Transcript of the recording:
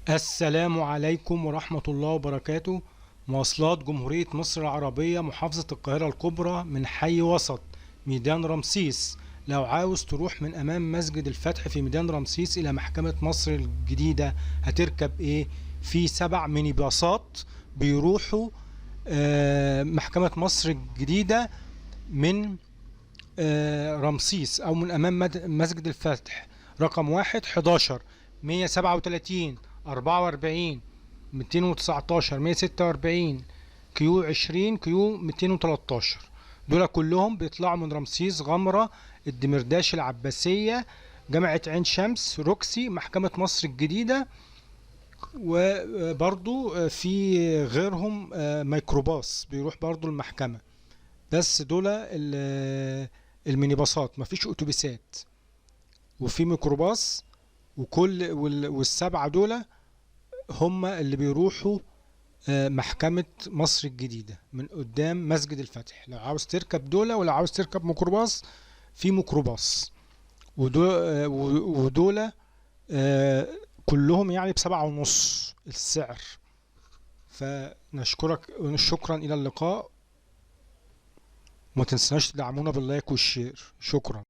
السلام عليكم ورحمة الله وبركاته. مواصلات جمهورية مصر العربية محافظة القاهرة الكبرى من حي وسط ميدان رمسيس. لو عاوز تروح من أمام مسجد الفتح في ميدان رمسيس إلى محكمة مصر الجديدة هتركب إيه؟ في 7 ميني باصات بيروحوا محكمة مصر الجديدة من رمسيس أو من أمام مسجد الفتح. رقم 1 11 137 44 219 146 كيو 20 كيو 213. دول كلهم بيطلعوا من رمسيس، غمرة، الدمرداش، العباسية، جامعة عين شمس، روكسي، محكمة مصر الجديدة. وبرضو في غيرهم ميكروباص بيروح برضو المحكمة. بس دول الميني باصات، مفيش اتوبيسات، وفي ميكروباص. والسبعة دول هم اللي بيروحوا محكمة مصر الجديدة من قدام مسجد الفتح. لو عاوز تركب دول ولو عاوز تركب ميكروباص في ميكروباص. ودول كلهم يعني ب7.5 السعر. فنشكرك شكرا، إلى اللقاء. وما تنسناش تدعمونا باللايك والشير. شكرا.